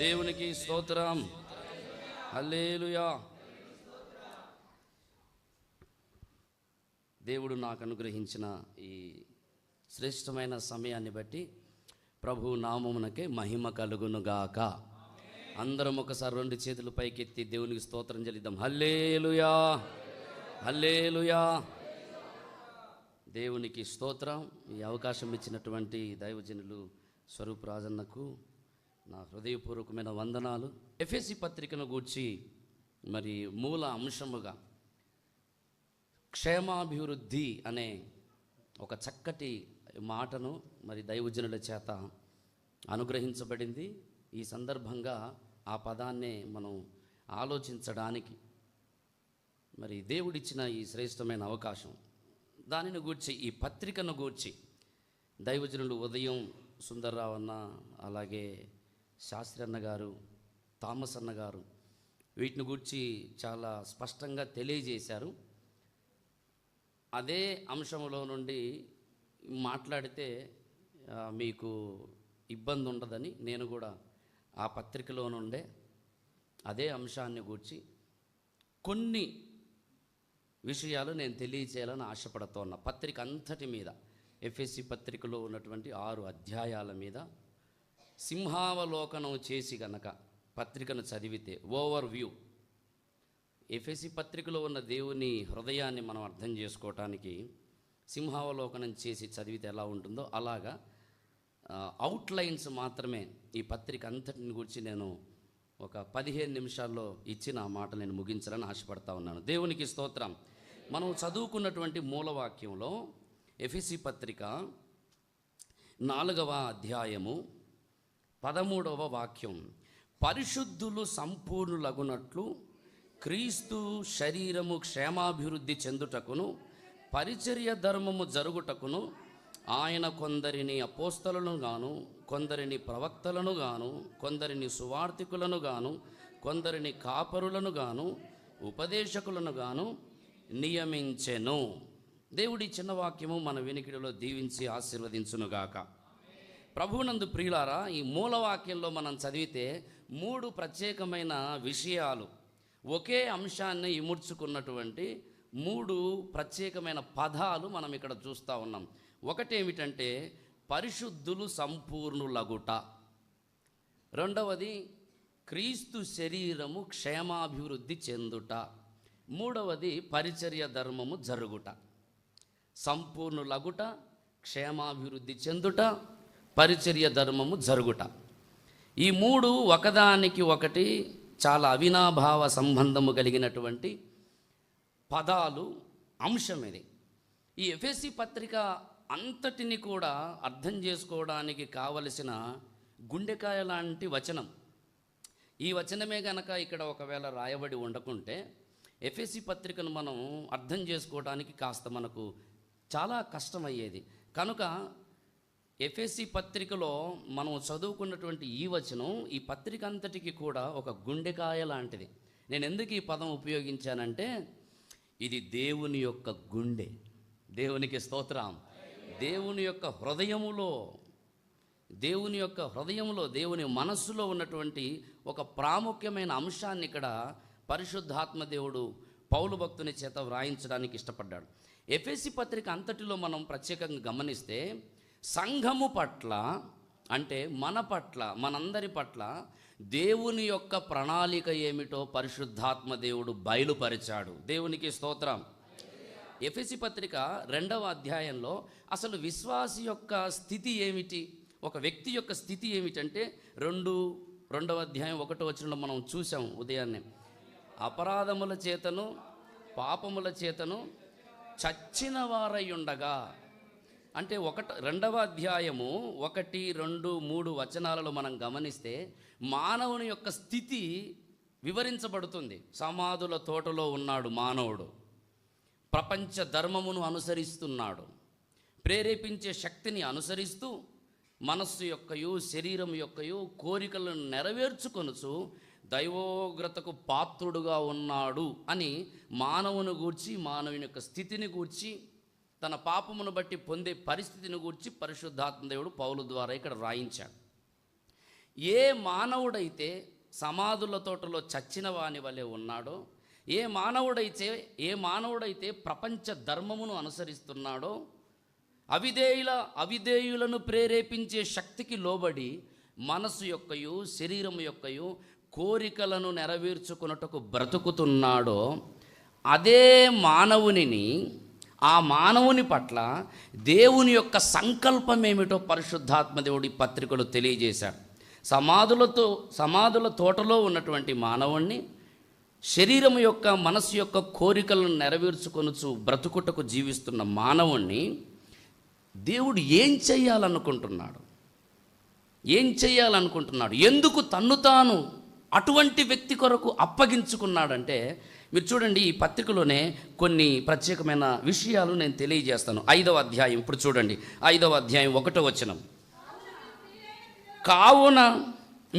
దేవునికి స్తోత్రం. హల్లెలూయా. దేవుడు నాకు అనుగ్రహించిన ఈ శ్రేష్టమైన సమయాన్ని బట్టి ప్రభు నామమునకే మహిమ కలుగునుగాక. అందరం ఒకసారి రెండు చేతులు పైకెత్తి దేవునికి స్తోత్రం చెల్లిద్దాం. హల్లెలూయా, హల్లెలూయా. దేవునికి స్తోత్రం. ఈ అవకాశం ఇచ్చినటువంటి దైవజనులు స్వరూప్ రాజన్నకు నా హృదయపూర్వకమైన వందనాలు. ఎఫెసీ పత్రికను గూర్చి మరి మూల అంశముగా క్షేమాభివృద్ధి అనే ఒక చక్కటి మాటను మరి దైవజనుల చేత అనుగ్రహించబడింది. ఈ సందర్భంగా ఆ పదాన్నే మనం ఆలోచించడానికి మరి దేవుడిచ్చిన ఈ శ్రేష్టమైన అవకాశం, దానిని గూర్చి ఈ పత్రికను గూర్చి దైవజనులు ఉదయం సుందర్రావు అన్న, అలాగే శాస్త్రి అన్న గారు, థామస్ అన్న గారు వీటిని గూర్చి చాలా స్పష్టంగా తెలియజేశారు. అదే అంశంలో నుండి మాట్లాడితే మీకు ఇబ్బంది ఉండదని నేను కూడా ఆ పత్రికలో నుండే అదే అంశాన్ని గూర్చి కొన్ని విషయాలు నేను తెలియచేయాలని ఆశపడుతున్నా. పత్రిక అంతటి మీద, ఎఫెసీ పత్రికలో ఉన్నటువంటి 6 అధ్యాయాల మీద సింహావలోకనం చేసి గనక పత్రికను చదివితే ఓవర్ వ్యూ, ఎఫెసీ పత్రికలో ఉన్న దేవుని హృదయాన్ని మనం అర్థం చేసుకోవటానికి సింహావలోకనం చేసి చదివితే ఎలా ఉంటుందో అలాగా అవుట్లైన్స్ మాత్రమే ఈ పత్రిక అంతటిని గురించి నేను ఒక 15 నిమిషాల్లో ఇచ్చిన ఆ మాట నేను ముగించాలని ఆశపడతా ఉన్నాను. దేవునికి స్తోత్రం. మనం చదువుకున్నటువంటి మూలవాక్యంలో ఎఫెసీ పత్రిక 4వ అధ్యాయము 13వ వాక్యం, పరిశుద్ధులు సంపూర్ణులగునట్లు క్రీస్తు శరీరము క్షేమాభివృద్ధి చెందుటకును పరిచర్య ధర్మము జరుగుటకును ఆయన కొందరిని అపోస్తలను గాను, కొందరిని ప్రవక్తలను గాను, కొందరిని సువార్తికులను గాను, కొందరిని కాపరులను గాను, ఉపదేశకులను గాను నియమించెను. దేవుడి చిన్న వాక్యము మన వినికిడిలో దీవించి ఆశీర్వదించునుగాక. ప్రభువునందు ప్రియులారా, ఈ మూలవాక్యంలో మనం చదివితే 3 ప్రత్యేకమైన విషయాలు, ఒకే అంశాన్ని ఇముడ్చుకున్నటువంటి 3 ప్రత్యేకమైన పదాలు మనం ఇక్కడ చూస్తూ ఉన్నాం. ఒకటేమిటంటే పరిశుద్ధులు సంపూర్ణులగుట, రెండవది క్రీస్తు శరీరము క్షేమాభివృద్ధి చెందుట, మూడవది పరిచర్య ధర్మము జరుగుట. సంపూర్ణులగుట, క్షేమాభివృద్ధి చెందుట, పరిచర్య ధర్మము జరుగుట. ఈ 3 ఒకదానికి ఒకటి చాలా అవినాభావ సంబంధము కలిగినటువంటి పదాలు, అంశం ఇది. ఈ ఎఫెసీ పత్రిక అంతటిని కూడా అర్థం చేసుకోవడానికి కావలసిన గుండెకాయ లాంటి వచనం. ఈ వచనమే గనక ఇక్కడ ఒకవేళ రాయబడి ఉండకుంటే ఎఫెసీ పత్రికను మనం అర్థం చేసుకోవడానికి కాస్త మనకు చాలా కష్టమయ్యేది. కనుక ఎఫెసీ పత్రికలో మనం చదువుకున్నటువంటి ఈ వచనం ఈ పత్రిక అంతటికి కూడా ఒక గుండెకాయ లాంటిది. నేను ఎందుకు ఈ పదం ఉపయోగించానంటే ఇది దేవుని యొక్క గుండె. దేవునికి స్తోత్రం. దేవుని యొక్క హృదయములో, దేవుని మనస్సులో ఉన్నటువంటి ఒక ప్రాముఖ్యమైన అంశాన్ని ఇక్కడ పరిశుద్ధాత్మ దేవుడు పౌలు భక్తుని చేత వ్రాయించడానికి ఇష్టపడ్డాడు. ఎఫెసీ పత్రిక అంతటిలో మనం ప్రత్యేకంగా గమనిస్తే సంఘము పట్ల, అంటే మన పట్ల, మనందరి పట్ల దేవుని యొక్క ప్రణాళిక ఏమిటో పరిశుద్ధాత్మ దేవుడు బయలుపరిచాడు. దేవునికి స్తోత్రం. ఎఫెసీ పత్రిక 2వ అధ్యాయంలో అసలు విశ్వాసి యొక్క స్థితి ఏమిటి, ఒక వ్యక్తి యొక్క స్థితి ఏమిటంటే 2వ అధ్యాయం 1వ వచనంలో మనం చూసాం ఉదయాన్నే, అపరాధముల చేతను పాపముల చేతను చచ్చిన వారై ఉండగా, అంటే 2వ అధ్యాయము 1, 2, 3 వచనాలలో మనం గమనిస్తే మానవుని యొక్క స్థితి వివరించబడుతుంది. సమాధుల తోటలో ఉన్నాడు మానవుడు, ప్రపంచ ధర్మమును అనుసరిస్తున్నాడు, ప్రేరేపించే శక్తిని అనుసరిస్తూ మనస్సు యొక్కయు శరీరం యొక్కయు కోరికలను నెరవేర్చుకొనుచు దైవోగ్రతకు పాత్రుడుగా ఉన్నాడు అని మానవుని గూర్చి, మానవుని యొక్క స్థితిని గూర్చి, తన పాపమును బట్టి పొందే పరిస్థితిని గూర్చి పరిశుద్ధాత్మ దేవుడు పౌలు ద్వారా ఇక్కడ రాయించాడు. ఏ మానవుడైతే సమాధుల తోటలో చచ్చిన వాని వలె ఉన్నాడో, ఏ మానవుడైతే ప్రపంచ ధర్మమును అనుసరిస్తున్నాడో, అవిధేయులను ప్రేరేపించే శక్తికి లోబడి మనసు యొక్కయు శరీరము యొక్కయు కోరికలను నెరవేర్చుకున్నట్టుకు బ్రతుకుతున్నాడో, అదే ఆ మానవుని పట్ల దేవుని యొక్క సంకల్పం ఏమిటో పరిశుద్ధాత్మ దేవుడి పత్రికలు తెలియజేశాడు. సమాధుల తోటలో ఉన్నటువంటి మానవుణ్ణి శరీరం యొక్క మనసు యొక్క కోరికలను నెరవేర్చుకొనుచు బ్రతుకుటకు జీవిస్తున్న మానవుణ్ణి దేవుడు ఏం చేయాలనుకుంటున్నాడు? ఎందుకు తన్ను తాను అటువంటి వ్యక్తి కొరకు అప్పగించుకున్నాడంటే, మీరు చూడండి, ఈ పత్రికలోనే కొన్ని ప్రత్యేకమైన విషయాలు నేను తెలియజేస్తాను. 5వ అధ్యాయం ఇప్పుడు చూడండి, 5వ అధ్యాయం 1వ వచనం. కావున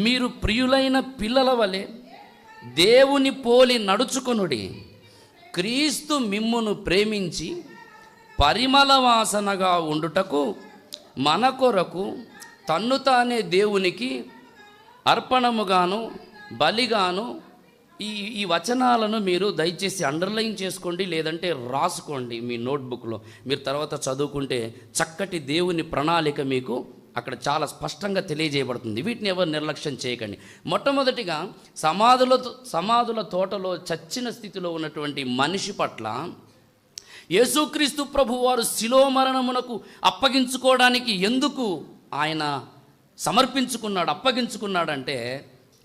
మీరు ప్రియులైన పిల్లల వలె దేవుని పోలి నడుచుకొనుడి. క్రీస్తు మిమ్మును ప్రేమించి పరిమళ వాసనగా ఉండుటకు మన కొరకు తన్ను తానే దేవునికి అర్పణముగాను బలిగాను. ఈ వచనాలను మీరు దయచేసి అండర్లైన్ చేసుకోండి, లేదంటే రాసుకోండి మీ నోట్బుక్లో. మీరు తర్వాత చదువుకుంటే చక్కటి దేవుని ప్రణాళిక మీకు అక్కడ చాలా స్పష్టంగా తెలియజేయబడుతుంది. వీటిని ఎవరు నిర్లక్ష్యం చేయకండి. మొట్టమొదటిగా సమాధుల తోటలో చచ్చిన స్థితిలో ఉన్నటువంటి మనిషి పట్ల యేసుక్రీస్తు ప్రభువారు శిలో మరణమునకు అప్పగించుకోవడానికి ఎందుకు ఆయన అప్పగించుకున్నాడంటే,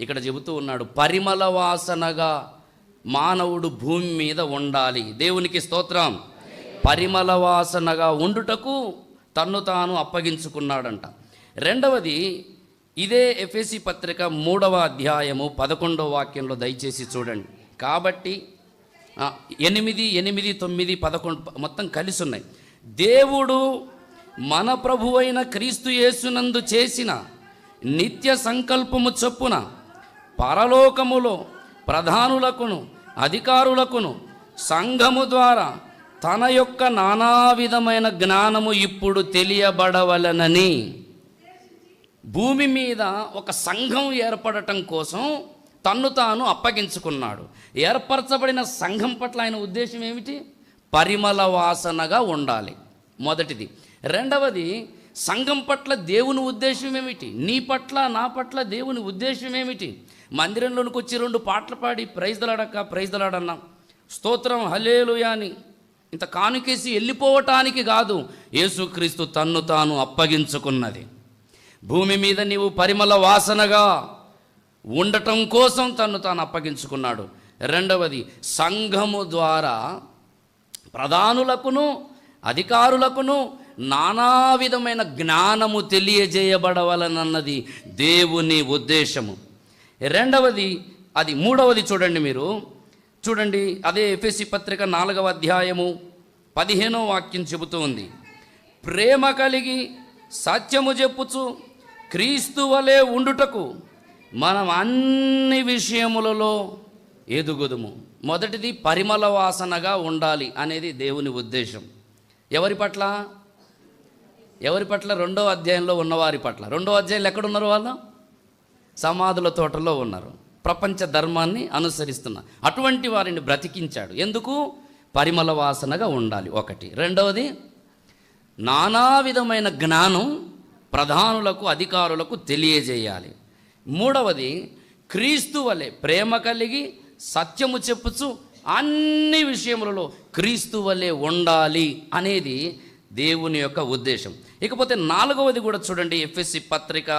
ఇక్కడ చెబుతూ ఉన్నాడు, పరిమళ వాసనగా మానవుడు భూమి మీద ఉండాలి. దేవునికి స్తోత్రం. పరిమళ వాసనగా ఉండుటకు తన్ను తాను అప్పగించుకున్నాడంట. రెండవది, ఇదే ఎఫెసీ పత్రిక 3వ అధ్యాయము 11వ వాక్యంలో దయచేసి చూడండి. కాబట్టి 8, 9, 11 మొత్తం కలిసి ఉన్నాయి. దేవుడు మన ప్రభువైన క్రీస్తు యేసునందు చేసిన నిత్య సంకల్పము చొప్పున పరలోకములో ప్రధానులకును అధికారులకును సంఘము ద్వారా తన యొక్క నానా విధమైన జ్ఞానము ఇప్పుడు తెలియబడవలనని భూమి మీద ఒక సంఘం ఏర్పడటం కోసం తన్ను తాను అప్పగించుకున్నాడు. ఏర్పరచబడిన సంఘం పట్ల ఆయన ఉద్దేశం ఏమిటి? పరిమళ వాసనగా ఉండాలి, మొదటిది. రెండవది, సంఘం పట్ల దేవుని ఉద్దేశం ఏమిటి? నీ పట్ల నా పట్ల దేవుని ఉద్దేశం ఏమిటి? మందిరంలోనికి వచ్చి 2 పాటలు పాడి ప్రైజ్ దలాడన్నా, స్తోత్రం హల్లెలూయా అని ఇంత కానుకేసి వెళ్ళిపోవటానికి కాదు. యేసుక్రీస్తు తన్ను తాను అప్పగించుకున్నది. భూమి మీద నీవు పరిమళ వాసనగా ఉండటం కోసం తన్ను తాను అప్పగించుకున్నాడు. రెండవది, సంఘము ద్వారా ప్రధానులకును అధికారులకును నానా విధమైన జ్ఞానము తెలియజేయబడవలనన్నది దేవుని ఉద్దేశము. రెండవది, అది మూడవది చూడండి, అదే ఎఫెసీ పత్రిక 4వ అధ్యాయము 15వ వాక్యం చెబుతూ ఉంది, ప్రేమ కలిగి సత్యము చెప్పుచు క్రీస్తు వలె ఉండుటకు మనం అన్ని విషయములలో ఎదుగుదుము. మొదటిది, పరిమళ వాసనగా ఉండాలి అనేది దేవుని ఉద్దేశం. ఎవరి పట్ల? 2వ అధ్యాయంలో ఉన్నవారి పట్ల. 2వ అధ్యాయంలో ఎక్కడున్నారు వాళ్ళు? సమాధుల తోటలో ఉన్నారు. ప్రపంచ ధర్మాన్ని అనుసరిస్తున్నారు. అటువంటి వారిని బ్రతికించాడు. ఎందుకు? పరిమళ వాసనగా ఉండాలి, ఒకటి. రెండవది, నానా విధమైన జ్ఞానం ప్రధానులకు అధికారులకు తెలియజేయాలి. మూడవది, క్రీస్తు వలె ప్రేమ కలిగి సత్యము చెప్పుచు అన్ని విషయములలో క్రీస్తు వలె ఉండాలి అనేది దేవుని యొక్క ఉద్దేశం. ఇకపోతే 4వది కూడా చూడండి, ఎఫెసీ పత్రిక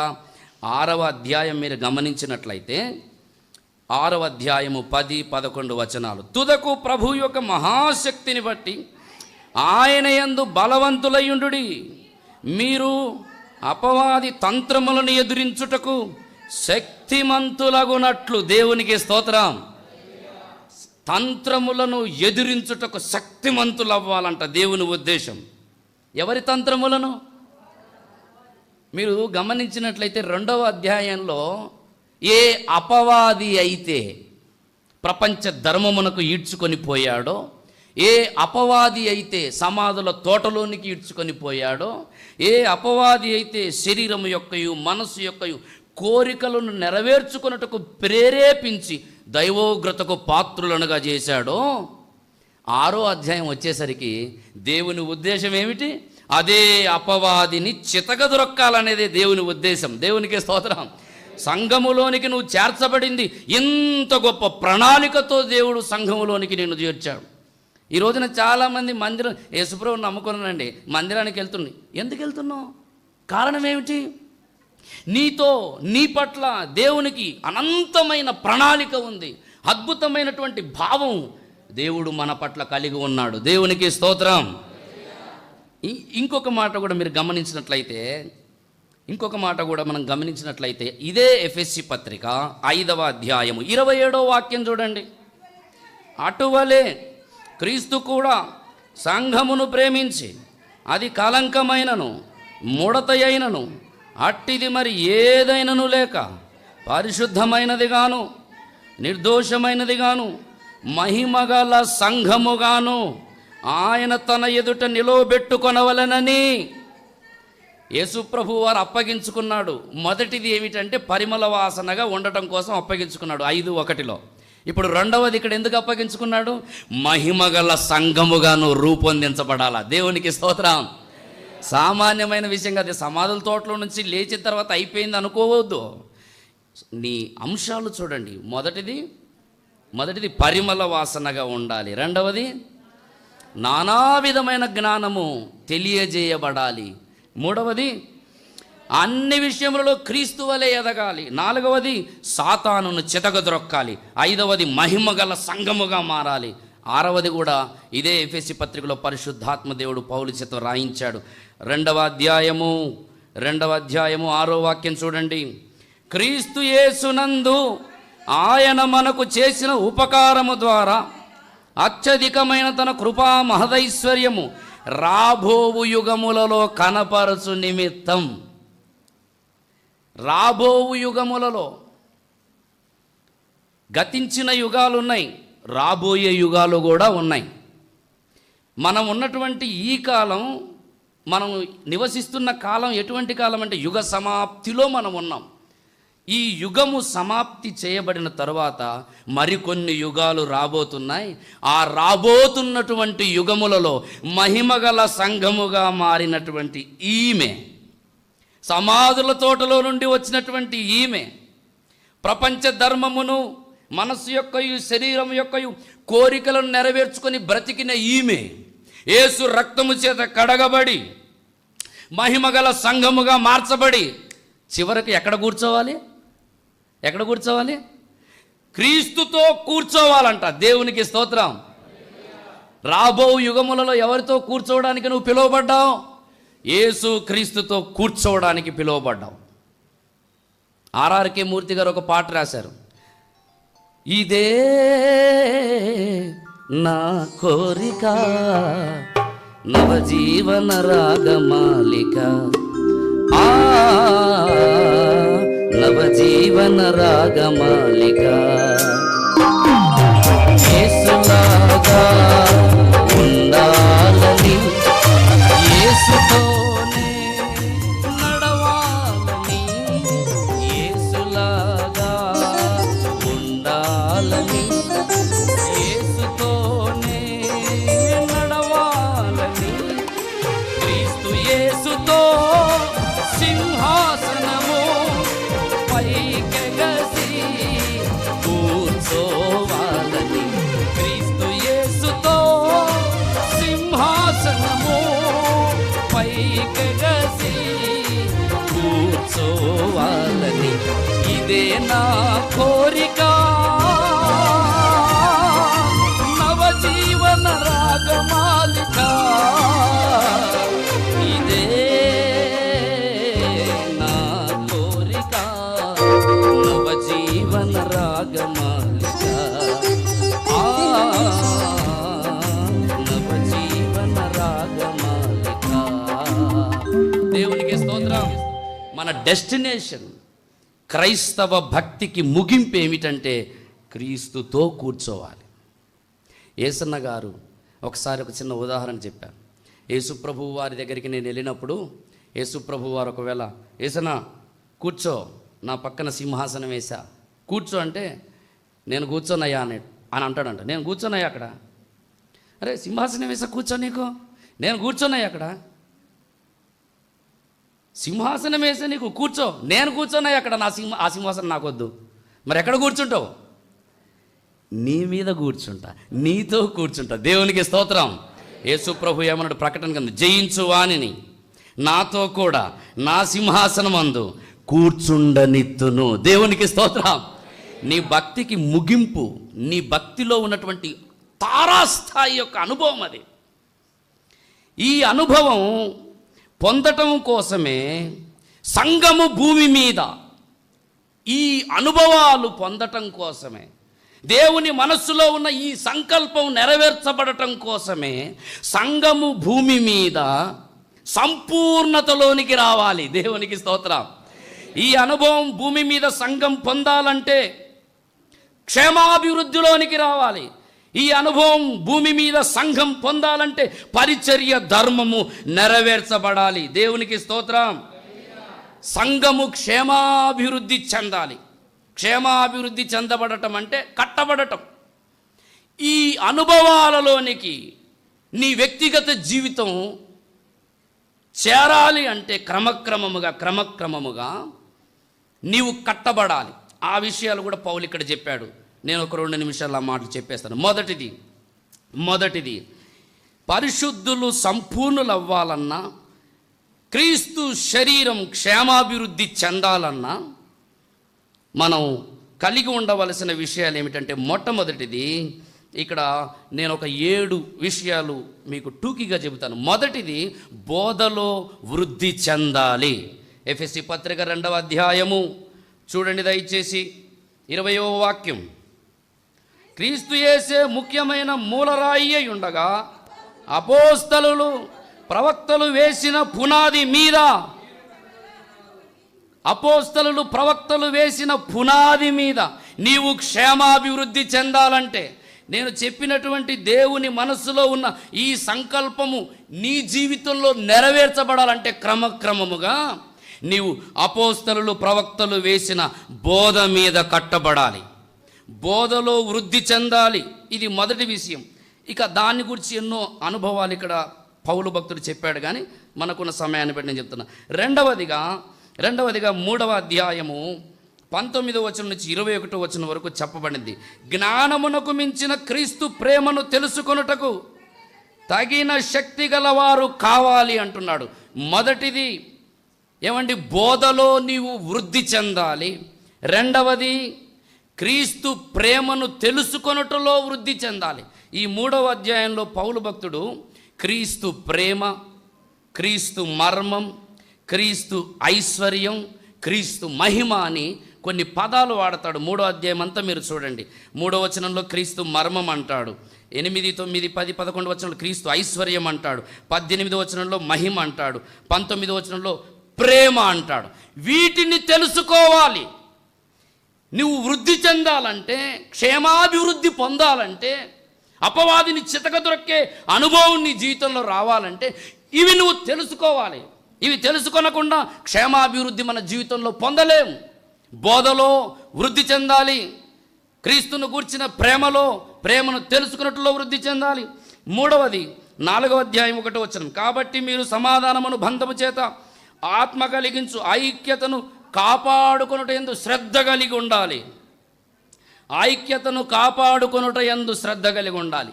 6వ అధ్యాయం మీరు గమనించినట్లయితే 6వ అధ్యాయము 10, 11 వచనాలు. తుదకు ప్రభు యొక్క మహాశక్తిని బట్టి ఆయన యందు బలవంతులయుండుడి, మీరు అపవాది తంత్రములను ఎదురించుటకు శక్తిమంతులగునట్లు. దేవునికి స్తోత్రం. తంత్రములను ఎదిరించుటకు శక్తిమంతులు అవ్వాలంట దేవుని ఉద్దేశం. ఎవరి తంత్రములను? మీరు గమనించినట్లయితే 2వ అధ్యాయంలో ఏ అపవాది అయితే ప్రపంచ ధర్మమునకు ఈడ్చుకొని పోయాడో, ఏ అపవాది అయితే సమాధుల తోటలోనికి ఈడ్చుకొని పోయాడో, ఏ అపవాది అయితే శరీరము యొక్కయు మనసు యొక్కయు కోరికలను నెరవేర్చుకున్నట్టుకు ప్రేరేపించి దైవోగ్రతకు పాత్రులనుగా చేశాడో, 6వ అధ్యాయం వచ్చేసరికి దేవుని ఉద్దేశం ఏమిటి? అదే అపవాదిని చితకదొరక్కాలనేదే దేవుని ఉద్దేశం. దేవునికి స్తోత్రం. సంఘములోనికి నువ్వు చేర్చబడింది ఇంత గొప్ప ప్రణాళికతో దేవుడు సంఘములోనికి నిన్ను చేర్చాడు. ఈ రోజున చాలామంది మందిరం, యేసుప్రభువుని నమ్ముకున్నానండి, మందిరానికి వెళ్తున్నాయి. ఎందుకు వెళ్తున్నావు? కారణం ఏమిటి? నీతో, నీ పట్ల దేవునికి అనంతమైన ప్రణాళిక ఉంది, అద్భుతమైనటువంటి భావం దేవుడు మన పట్ల కలిగి ఉన్నాడు. దేవునికి స్తోత్రం. ఇంకొక మాట కూడా మీరు గమనించినట్లయితే, మనం గమనించినట్లయితే ఇదే ఎఫెసీ పత్రిక 5వ అధ్యాయము 27వ వాక్యం చూడండి. అటువలే క్రీస్తు కూడా సంఘమును ప్రేమించి అది కలంకమైనను ముడతయైనను అట్టిది మరి ఏదైనను లేక పరిశుద్ధమైనదిగాను నిర్దోషమైనదిగాను మహిమగల సంఘముగాను ఆయన తన ఎదుట నిలవబెట్టుకొనవలెనని యేసుప్రభు వారు అప్పగించుకున్నాడు. మొదటిది ఏమిటంటే పరిమళ వాసనగా ఉండటం కోసం అప్పగించుకున్నాడు 5:1. ఇప్పుడు రెండవది ఇక్కడ ఎందుకు అప్పగించుకున్నాడు? మహిమగల సంఘముగాను రూపొందించబడాలా. దేవునికి స్తోత్రం. సామాన్యమైన విషయం కాదు. సమాధుల తోటలో నుంచి లేచిన తర్వాత అయిపోయింది అనుకోవద్దు. నీ అంశాలు చూడండి. మొదటిది పరిమళ వాసనగా ఉండాలి. రెండవది నానా విధమైన జ్ఞానము తెలియజేయబడాలి. మూడవది అన్ని విషయములలో క్రీస్తు వలె ఎదగాలి. నాలుగవది సాతానును చితకదొరక్కాలి. ఐదవది మహిమగల సంఘముగా మారాలి. ఆరవది కూడా ఇదే ఎఫెసీ పత్రికలో పరిశుద్ధాత్మ దేవుడు పౌలు చేత రాయించాడు. 2వ అధ్యాయము 6వ వాక్యం చూడండి. క్రీస్తు యేసునందు ఆయన మనకు చేసిన ఉపకారము ద్వారా అత్యధికమైన తన కృపా మహదైశ్వర్యము రాబోవు యుగములలో కనపరచు నిమిత్తం. రాబోవు యుగములలో, గతించిన యుగాలు ఉన్నాయి, రాబోయే యుగాలు కూడా ఉన్నాయి. మనం ఉన్నటువంటి ఈ కాలం, మనం నివసిస్తున్న కాలం ఎటువంటి కాలం అంటే యుగ సమాప్తిలో మనం ఉన్నాం. ఈ యుగము సమాప్తి చేయబడిన తరువాత మరికొన్ని యుగాలు రాబోతున్నాయి. ఆ రాబోతున్నటువంటి యుగములలో మహిమగల సంఘముగా మారినటువంటి ఈమె, సమాధుల తోటలో నుండి వచ్చినటువంటి ఈమె, ప్రపంచ ధర్మమును, మనస్సు యొక్కయు శరీరం యొక్కయు కోరికలను నెరవేర్చుకొని బ్రతికిన ఈమె యేసు రక్తము చేత కడగబడి మహిమగల సంఘముగా మార్చబడి చివరికి ఎక్కడ కూర్చోవాలి? క్రీస్తుతో కూర్చోవాలంట. దేవునికి స్తోత్రం. రాబో యుగములలో ఎవరితో కూర్చోవడానికి నువ్వు పిలువబడ్డావు? యేసు క్రీస్తుతో కూర్చోవడానికి పిలువబడ్డావు. ఆర్ఆర్కే మూర్తి గారు ఒక పాట రాశారు. ఇదే నా కోరిక నవజీవన రాగమాలిక, నవజీవన రాగమాలిక, యేసులాగా ఉండాలని, యేసుతోనే నడవాలని, యేసులాగా ఉండాలని, యేసుతోనే నడవాలని, క్రీస్తు యేసుతో సింహాసనము పైకెగసి కూర్చోవాలని, క్రీస్తు యేసుతో సింహాసనము పైకెగసి కూర్చోవాలని, ఇదే నా కోరిక నవజీవన రాగమాలిక, ఇదే నా కోరిక నవజీవన రాగమాలిక, నవజీవన రాగమాలిక. దేవునికి స్తోత్రం. మన డెస్టినేషన్, క్రైస్తవ భక్తికి ముగింపు ఏమిటంటే క్రీస్తుతో కూర్చోవాలి. యేసన్న గారు ఒకసారి ఒక చిన్న ఉదాహరణ చెప్పారు. యేసుప్రభు వారి దగ్గరికి నేను వెళ్ళినప్పుడు యేసుప్రభు వారు ఒకవేళ యేసన్న కూర్చో నా పక్కన సింహాసనం వేసా, కూర్చో అంటే నేను కూర్చోనయ్యా అని అంటాడంట. నేను కూర్చోనయ్యా అక్కడ. అరే సింహాసనం వేసా కూర్చో, నీకు నేను కూర్చోనయ్యా అక్కడ. సింహాసనం వేసా నీకు కూర్చో, నేను కూర్చోనయ్యా అక్కడ. ఆ సింహాసనం నాకొద్దు. మరి ఎక్కడ కూర్చుంటావు? నీ మీద కూర్చుంటా, నీతో కూర్చుంటా. దేవునికి స్తోత్రం. యేసు ప్రభు ఏమన్నాడు ప్రకటన కింద, జయించు వానిని నాతో కూడా నా సింహాసనమందు కూర్చుండనిత్తును. దేవునికి స్తోత్రం. నీ భక్తికి ముగింపు, నీ భక్తిలో ఉన్నటువంటి తారాస్థాయి యొక్క అనుభవం అది. ఈ అనుభవం పొందటం కోసమే సంఘము భూమి మీద, ఈ అనుభవాలు పొందటం కోసమే, దేవుని మనస్సులో ఉన్న ఈ సంకల్పం నెరవేర్చబడటం కోసమే సంఘము భూమి మీద సంపూర్ణతలోనికి రావాలి. దేవునికి స్తోత్రం. ఈ అనుభవం భూమి మీద సంఘం పొందాలంటే క్షేమాభివృద్ధిలోనికి రావాలి. ఈ అనుభవం భూమి మీద సంఘం పొందాలంటే పరిచర్య ధర్మము నెరవేర్చబడాలి. దేవునికి స్తోత్రం. సంఘము క్షేమాభివృద్ధి చెందాలి. క్షేమాభివృద్ధి చెందబడటం అంటే కట్టబడటం. ఈ అనుభవాలలోనికి నీ వ్యక్తిగత జీవితం చేరాలి అంటే క్రమక్రమముగా నీవు కట్టబడాలి. ఆ విషయాలు కూడా పౌలు ఇక్కడ చెప్పాడు. నేను ఒక 2 నిమిషాలు ఆ మాటలు చెప్పేస్తాను. మొదటిది పరిశుద్ధులు సంపూర్ణులు అవ్వాలన్నా, క్రీస్తు శరీరం క్షేమాభివృద్ధి చెందాలన్నా మనం కలిగి ఉండవలసిన విషయాలు ఏమిటంటే, మొట్టమొదటిది ఇక్కడ నేను ఒక 7 విషయాలు మీకు టూకీగా చెబుతాను. మొదటిది బోధలో వృద్ధి చెందాలి. ఎఫెసీ పత్రిక 2వ అధ్యాయము చూడండి దయచేసి 20వ వాక్యం. క్రీస్తు యేసే ముఖ్యమైన మూలరాయి అయి ఉండగా అపోస్తలులు ప్రవక్తలు వేసిన పునాది మీద, అపోస్తలులు ప్రవక్తలు వేసిన పునాది మీద నీవు క్షేమాభివృద్ధి చెందాలంటే, నేను చెప్పినటువంటి దేవుని మనస్సులో ఉన్న ఈ సంకల్పము నీ జీవితంలో నెరవేర్చబడాలంటే క్రమక్రమముగా నీవు అపోస్తలులు ప్రవక్తలు వేసిన బోధ మీద కట్టబడాలి. బోధలో వృద్ధి చెందాలి. ఇది మొదటి విషయం. ఇక దాని గురించి ఎన్నో అనుభవాలు ఇక్కడ పౌలు భక్తుడు చెప్పాడు, కానీ మనకున్న సమయాన్ని బట్టి నేను చెప్తున్నా. రెండవదిగా 3వ అధ్యాయము 19వ వచనం నుంచి 21వ వచనం వరకు చెప్పబడింది. జ్ఞానమునకు మించిన క్రీస్తు ప్రేమను తెలుసుకొనుటకు తగిన శక్తి గలవారు కావాలి అంటున్నాడు. మొదటిది ఏమండి, బోధలో నీవు వృద్ధి చెందాలి. రెండవది క్రీస్తు ప్రేమను తెలుసుకొనుటలో వృద్ధి చెందాలి. ఈ 3వ అధ్యాయంలో పౌలు భక్తుడు క్రీస్తు ప్రేమ, క్రీస్తు మర్మం, క్రీస్తు ఐశ్వర్యం, క్రీస్తు మహిమ అని కొన్ని పదాలు వాడతాడు. 3వ అధ్యాయం అంతా మీరు చూడండి. 3వ వచనంలో క్రీస్తు మర్మం అంటాడు, 8, 9, 10, 11 వచనంలో క్రీస్తు ఐశ్వర్యం అంటాడు, 18వ వచనంలో మహిమ అంటాడు, 19వ వచనంలో ప్రేమ అంటాడు. వీటిని తెలుసుకోవాలి. నువ్వు వృద్ధి చెందాలంటే, క్షేమాభివృద్ధి పొందాలంటే, అపవాదిని చితకదొరక్కే అనుభవం నీ జీవితంలో రావాలంటే ఇవి నువ్వు తెలుసుకోవాలి. ఇవి తెలుసుకొనకుండా క్షేమాభివృద్ధి మన జీవితంలో పొందలేము. బోధలో వృద్ధి చెందాలి. క్రీస్తును గూర్చిన ప్రేమను తెలుసుకున్నట్లో వృద్ధి చెందాలి. మూడవది 4వ అధ్యాయం 1వ వచనం. కాబట్టి మీరు సమాధానమును బంధము చేత ఆత్మ కలిగించు ఐక్యతను కాపాడుకొనుట యందు శ్రద్ధ కలిగి ఉండాలి. ఐక్యతను కాపాడుకొనుట యందు శ్రద్ధ కలిగి ఉండాలి.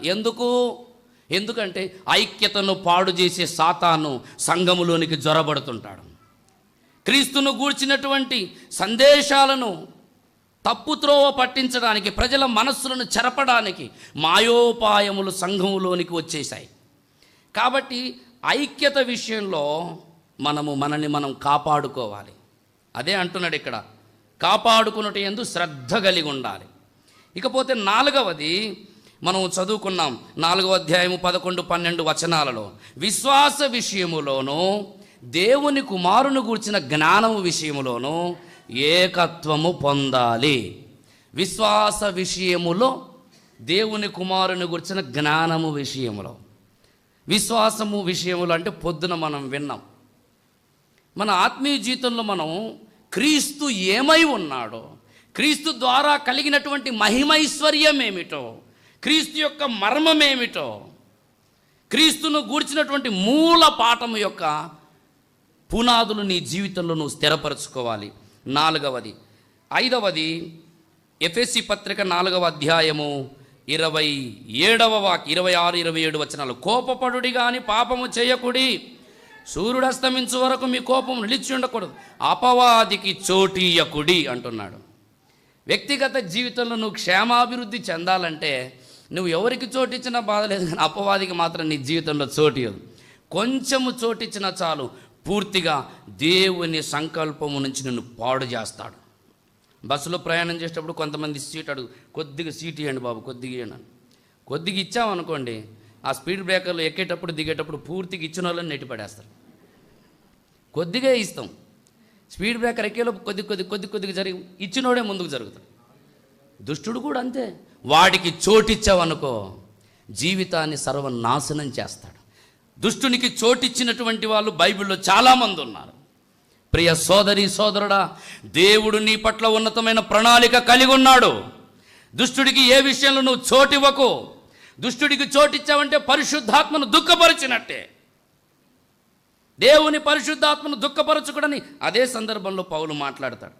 ఎందుకంటే ఐక్యతను పాడు చేసే సాతాను సంఘములోనికి జొరబడుతుంటాడు. క్రీస్తును గూర్చినటువంటి సందేశాలను తప్పుత్రోవ పట్టించడానికి, ప్రజల మనస్సులను చెరపడానికి మాయోపాయములు సంఘములోనికి వచ్చేసాయి. కాబట్టి ఐక్యత విషయంలో మనల్ని మనం కాపాడుకోవాలి. అదే అంటున్నాడు ఇక్కడ, కాపాడుకున్నట్టు యందు శ్రద్ధ కలిగి ఉండాలి. ఇకపోతే 4వది మనం చదువుకున్నాం 4వ అధ్యాయము 11, 12 వచనాలలో, విశ్వాస విషయములోనూ దేవుని కుమారుని గూర్చిన జ్ఞానము విషయములోనూ ఏకత్వము పొందాలి. విశ్వాస విషయములో దేవుని కుమారుని గూర్చిన జ్ఞానము విషయములో, విశ్వాసము విషయములో అంటే పొద్దున మనం విన్నాం. మన ఆత్మీయ జీవితంలో మనం క్రీస్తు ఏమై ఉన్నాడో, క్రీస్తు ద్వారా కలిగినటువంటి మహిమైశ్వర్యం ఏమిటో, క్రీస్తు యొక్క మర్మమేమిటో, క్రీస్తును గూర్చినటువంటి మూల పాఠము యొక్క పునాదులు నీ జీవితంలో నువ్వు స్థిరపరచుకోవాలి. 4వది 5వది ఎఫెసీ పత్రిక 4వ అధ్యాయము 26-27 వచనాలు. కోపపడుడి గాని పాపము చేయకుడి, సూర్యుడు అస్తమించు వరకు మీ కోపం నిలిచి ఉండకూడదు, అపవాదికి చోటీయకుడి అంటున్నాడు. వ్యక్తిగత జీవితంలో నువ్వు క్షేమాభివృద్ధి చెందాలంటే నువ్వు ఎవరికి చోటిచ్చినా బాధ లేదు, కానీ అపవాదికి మాత్రం నీ జీవితంలో చోటియదు. కొంచెము చోటిచ్చినా చాలు, పూర్తిగా దేవుని సంకల్పము నుంచి నిన్ను పాడు చేస్తాడు. బస్సులో ప్రయాణం చేసేటప్పుడు కొంతమంది సీట్ అడుగు, కొద్దిగా సీట్ ఇవ్వండి బాబు, కొద్దిగా ఇవ్వండి. కొద్దిగా ఇచ్చామనుకోండి, ఆ స్పీడ్ బ్రేకర్లు ఎక్కేటప్పుడు దిగేటప్పుడు పూర్తిగా ఇచ్చిన వాళ్ళని నెట్టిపడేస్తారు. కొద్దిగా ఇస్తాం, స్పీడ్ బ్రేకర్ ఎక్కేలోపు కొద్దిగా జరిగి ఇచ్చినోడే ముందుకు జరుగుతాడు. దుష్టుడు కూడా అంతే, వాడికి చోటిచ్చావనుకో జీవితాన్ని సర్వనాశనం చేస్తాడు. దుష్టునికి చోటిచ్చినటువంటి వాళ్ళు బైబిల్లో చాలామంది ఉన్నారు. ప్రియ సోదరి సోదరుడా, దేవుడు నీ పట్ల ఉన్నతమైన ప్రణాళిక కలిగి ఉన్నాడు. దుష్టుడికి ఏ విషయంలో నువ్వు చోటివ్వకు. దుష్టుడికి చోటిచ్చావంటే పరిశుద్ధాత్మను దుఃఖపరిచినట్టే. దేవుని పరిశుద్ధాత్మను దుఃఖపరచుకుడని అదే సందర్భంలో పౌలు మాట్లాడతాడు.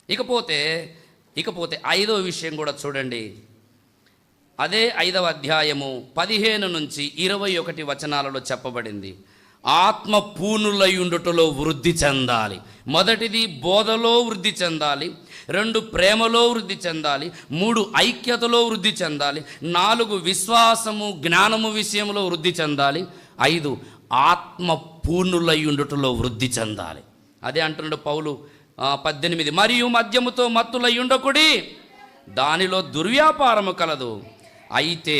ఇకపోతే 5వ విషయం కూడా చూడండి. అదే 5వ అధ్యాయము 15-21 వచనాలలో చెప్పబడింది, ఆత్మ పూర్ణులయుండుటలో వృద్ధి చెందాలి. మొదటిది బోధలో వృద్ధి చెందాలి, 2 ప్రేమలో వృద్ధి చెందాలి, 3 ఐక్యతలో వృద్ధి చెందాలి, 4 విశ్వాసము జ్ఞానము విషయంలో వృద్ధి చెందాలి, 5 ఆత్మ పూర్ణులయుండుటలో వృద్ధి చెందాలి. అదే అంటున్నాడు పౌలు 18, మరియు మద్యముతో మత్తులయుండకుడి, దానిలో దుర్వ్యాపారము కలదు, అయితే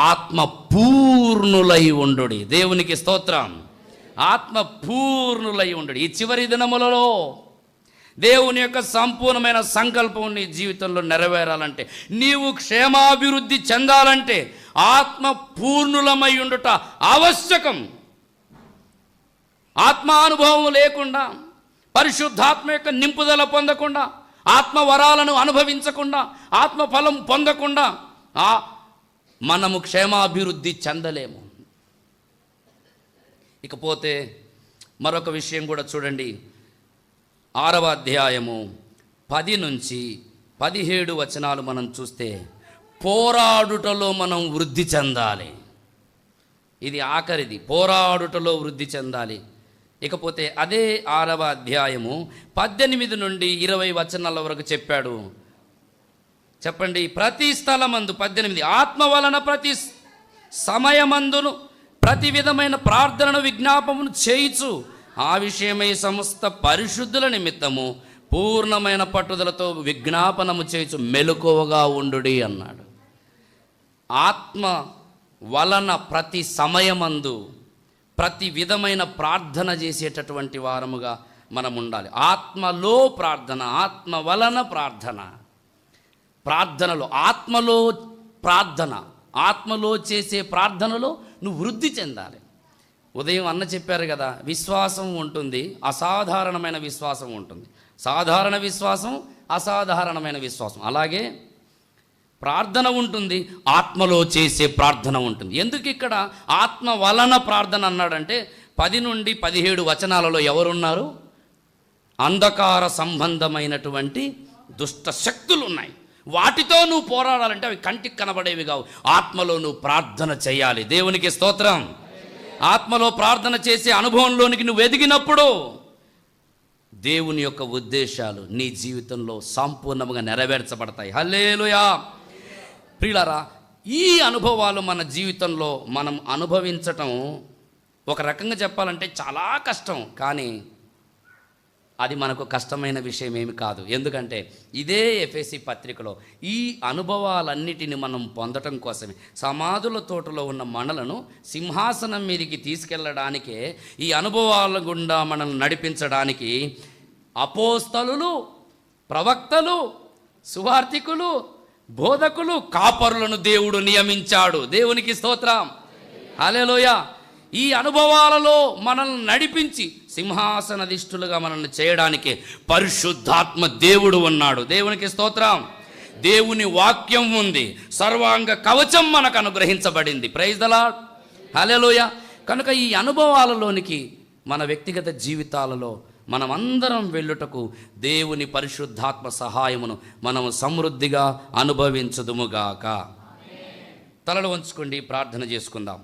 ఆత్మ పూర్ణులై ఉండుడి. దేవునికి స్తోత్రం. ఆత్మ పూర్ణులై ఉండుడి. ఈ చివరి దినములలో దేవుని యొక్క సంపూర్ణమైన సంకల్పం నీ జీవితంలో నెరవేరాలంటే, నీవు క్షేమాభివృద్ధి చెందాలంటే ఆత్మ పూర్ణులమై ఉండుట ఆవశ్యకం. ఆత్మానుభవం లేకుండా, పరిశుద్ధాత్మ యొక్క నింపుదల పొందకుండా, ఆత్మ వరాలను అనుభవించకుండా, ఆత్మ ఫలం పొందకుండా మనము క్షేమాభివృద్ధి చెందలేము. ఇకపోతే మరొక విషయం కూడా చూడండి. 6వ అధ్యాయము 10-17 వచనాలు మనం చూస్తే, పోరాడుటలో మనం వృద్ధి చెందాలి. ఇది ఆఖరిది, పోరాడుటలో వృద్ధి చెందాలి. ఇకపోతే అదే 6వ అధ్యాయము 18-20 వచనాల వరకు చెప్పాడు. చెప్పండి. ప్రతి స్థలమందు 18, ఆత్మ వలన ప్రతి సమయమందును ప్రతి విధమైన ప్రార్థనను విజ్ఞాపమును చేయిచు ఆ విషయమై సమస్త పరిశుద్ధుల నిమిత్తము పూర్ణమైన పట్టుదలతో విజ్ఞాపనము చేయిచు మెలకువగా ఉండుడి అన్నాడు. ఆత్మ వలన ప్రతి సమయమందు ప్రతి విధమైన ప్రార్థన చేసేటటువంటి వారముగా మనం ఉండాలి. ఆత్మలో ప్రార్థన, ఆత్మ వలన ప్రార్థన. ప్రార్థనలో ఆత్మలో ప్రార్థన, ఆత్మలో చేసే ప్రార్థనలో నువ్వు వృద్ధి చెందాలి. ఉదయం అన్న చెప్పారు కదా, విశ్వాసం ఉంటుంది, అసాధారణమైన విశ్వాసం ఉంటుంది. సాధారణ విశ్వాసం, అసాధారణమైన విశ్వాసం. అలాగే ప్రార్థన ఉంటుంది, ఆత్మలో చేసే ప్రార్థన ఉంటుంది. ఎందుకు ఇక్కడ ఆత్మ వలన ప్రార్థన అన్నాడంటే, 10-17 వచనాలలో ఎవరున్నారు? అంధకార సంబంధమైనటువంటి దుష్ట శక్తులు ఉన్నాయి. వాటితో నువ్వు పోరాడాలంటే అవి కంటికి కనబడేవి కావు. ఆత్మలో నువ్వు ప్రార్థన చేయాలి. దేవునికి స్తోత్రం. ఆత్మలో ప్రార్థన చేసే అనుభవంలోనికి నువ్వు ఎదిగినప్పుడు దేవుని యొక్క ఉద్దేశాలు నీ జీవితంలో సంపూర్ణంగా నెరవేర్చబడతాయి. హల్లెలూయా. ప్రియులారా, ఈ అనుభవాలు మన జీవితంలో మనం అనుభవించటం ఒక రకంగా చెప్పాలంటే చాలా కష్టం. కానీ అది మనకు కష్టమైన విషయం ఏమి కాదు. ఎందుకంటే ఇదే ఎఫెసీ పత్రికలో ఈ అనుభవాలన్నిటిని మనం పొందటం కోసమే, సమాధుల తోటలో ఉన్న మనలను సింహాసనం మీదకి తీసుకెళ్ళడానికే, ఈ అనుభవాల గుండా మనల్ని నడిపించడానికి అపోస్తలులు, ప్రవక్తలు, సువార్తికులు, బోధకులు, కాపరులను దేవుడు నియమించాడు. దేవునికి స్తోత్రం. హల్లెలూయా. ఈ అనుభవాలలో మనల్ని నడిపించి సింహాసనధిష్ఠులుగా మనల్ని చేయడానికి పరిశుద్ధాత్మ దేవుడు ఉన్నాడు. దేవునికి స్తోత్రం. దేవుని వాక్యం ఉంది, సర్వాంగ కవచం మనకు అనుగ్రహించబడింది. ప్రైజ్ ద లార్డ్, హల్లెలూయా. కనుక ఈ అనుభవాలలోనికి మన వ్యక్తిగత జీవితాలలో మనమందరం వెళ్ళుటకు దేవుని పరిశుద్ధాత్మ సహాయమును మనము సమృద్ధిగా అనుభవించుదుముగాక. తలలు వంచుకోండి, ప్రార్థన చేసుకుందాం.